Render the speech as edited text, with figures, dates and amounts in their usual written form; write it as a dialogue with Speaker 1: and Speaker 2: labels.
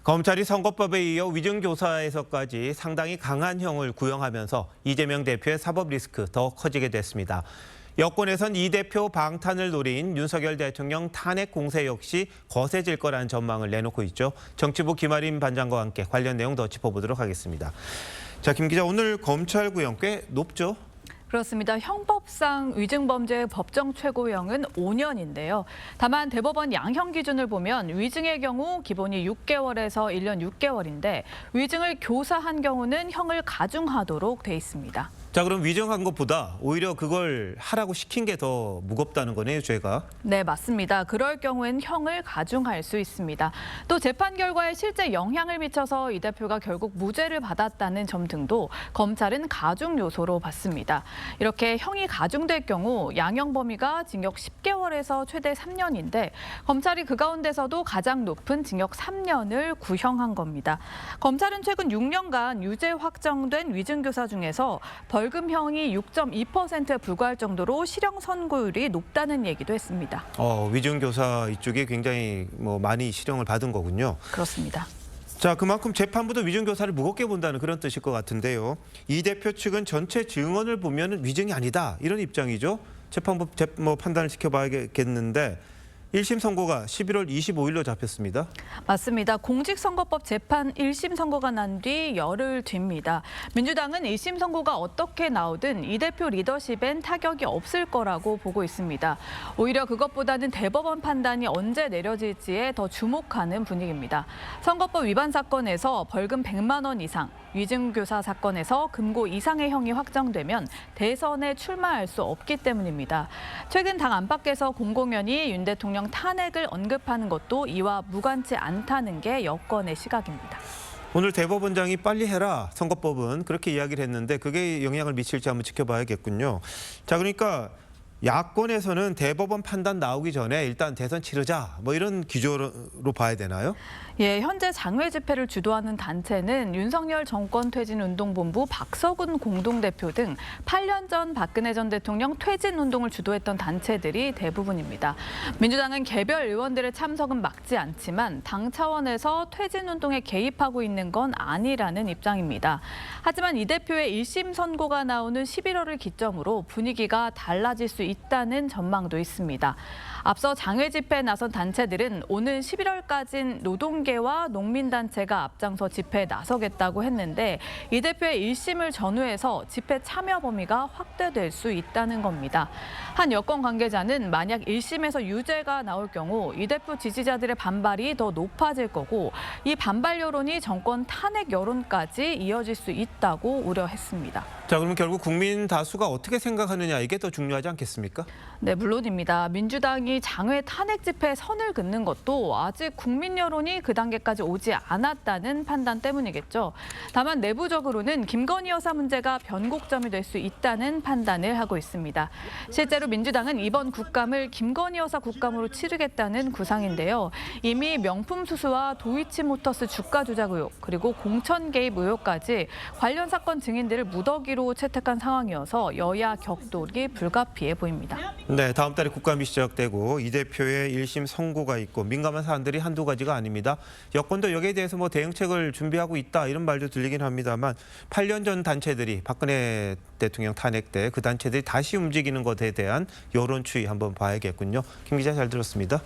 Speaker 1: 검찰이 선거법에 이어 위증교사에서까지 상당히 강한 형을 구형하면서 이재명 대표의 사법 리스크 더 커지게 됐습니다. 여권에선 이 대표 방탄을 노린 윤석열 대통령 탄핵 공세 역시 거세질 거라는 전망을 내놓고 있죠. 정치부 김아림 반장과 함께 관련 내용 더 짚어보도록 하겠습니다. 자, 김 기자, 오늘 검찰 구형 꽤 높죠?
Speaker 2: 그렇습니다. 형법상 위증범죄의 법정 최고형은 5년인데요. 다만 대법원 양형 기준을 보면 위증의 경우 기본이 6개월에서 1년 6개월인데 위증을 교사한 경우는 형을 가중하도록 돼 있습니다.
Speaker 1: 자, 그럼 위증한 것보다 오히려 그걸 하라고 시킨 게 더 무겁다는 거네요, 죄가?
Speaker 2: 네, 맞습니다. 그럴 경우엔 형을 가중할 수 있습니다. 또 재판 결과에 실제 영향을 미쳐서 이 대표가 결국 무죄를 받았다는 점 등도 검찰은 가중 요소로 봤습니다. 이렇게 형이 가중될 경우 양형 범위가 징역 10개월에서 최대 3년인데 검찰이 그 가운데서도 가장 높은 징역 3년을 구형한 겁니다. 검찰은 최근 6년간 유죄 확정된 위증교사 중에서 벌금형이 6.2%에 불과할 정도로 실형 선고율이 높다는 얘기도 했습니다.
Speaker 1: 위증교사 이쪽에 굉장히 많이 실형을 받은 거군요.
Speaker 2: 그렇습니다.
Speaker 1: 자, 그만큼 재판부도 위증교사를 무겁게 본다는 그런 뜻일 것 같은데요. 이 대표 측은 전체 증언을 보면 위증이 아니다, 이런 입장이죠. 재판부 판단을 지켜봐야겠는데 1심 선고가 11월 25일로 잡혔습니다.
Speaker 2: 맞습니다. 공직선거법 재판 1심 선고가 난 뒤 열흘 뒤입니다. 민주당은 1심 선고가 어떻게 나오든 이 대표 리더십엔 타격이 없을 거라고 보고 있습니다. 오히려 그것보다는 대법원 판단이 언제 내려질지에 더 주목하는 분위기입니다. 선거법 위반 사건에서 벌금 100만 원 이상, 위증교사 사건에서 금고 이상의 형이 확정되면 대선에 출마할 수 없기 때문입니다. 최근 당 안팎에서 공공연히 윤 대통령 탄핵을 언급하는 것도 이와 무관치 않다는 게 여권의 시각입니다.
Speaker 1: 오늘 대법원장이 빨리 해라, 선거법은 그렇게 이야기를 했는데 그게 영향을 미칠지 한번 지켜봐야겠군요. 자, 그러니까 야권에서는 대법원 판단 나오기 전에 일단 대선 치르자, 이런 기조로 봐야 되나요?
Speaker 2: 예, 현재 장외 집회를 주도하는 단체는 윤석열 정권퇴진운동본부 박서군 공동대표 등 8년 전 박근혜 전 대통령 퇴진운동을 주도했던 단체들이 대부분입니다. 민주당은 개별 의원들의 참석은 막지 않지만 당 차원에서 퇴진운동에 개입하고 있는 건 아니라는 입장입니다. 하지만 이 대표의 1심 선고가 나오는 11월을 기점으로 분위기가 달라질 수 있다는 전망도 있습니다. 앞서 장외 집회에 나선 단체들은 오는 11월까지는 노동계와 농민단체가 앞장서 집회에 나서겠다고 했는데 이 대표의 1심을 전후해서 집회 참여 범위가 확대될 수 있다는 겁니다. 한 여권 관계자는 만약 1심에서 유죄가 나올 경우 이 대표 지지자들의 반발이 더 높아질 거고 이 반발 여론이 정권 탄핵 여론까지 이어질 수 있다고 우려했습니다.
Speaker 1: 자, 그러면 결국 국민 다수가 어떻게 생각하느냐, 이게 더 중요하지 않겠습니까?
Speaker 2: 네, 물론입니다. 민주당이 장외 탄핵 집회에 선을 긋는 것도 아직 국민 여론이 그 단계까지 오지 않았다는 판단 때문이겠죠. 다만 내부적으로는 김건희 여사 문제가 변곡점이 될 수 있다는 판단을 하고 있습니다. 실제로 민주당은 이번 국감을 김건희 여사 국감으로 치르겠다는 구상인데요. 이미 명품 수수와 도이치모터스 주가 조작 의혹, 그리고 공천 개입 의혹까지 관련 사건 증인들을 무더기로 채택한 상황이어서 여야 격돌이 불가피해 보입니다.
Speaker 1: 네, 다음 달에 국감이 시작되고 이 대표의 1심 선고가 있고 민감한 사안들이 한두 가지가 아닙니다. 여권도 여기에 대해서 대응책을 준비하고 있다, 이런 말도 들리긴 합니다만 8년 전 단체들이 박근혜 대통령 탄핵 때 그 단체들이 다시 움직이는 것에 대한 여론 추이 한번 봐야겠군요. 김 기자, 잘 들었습니다.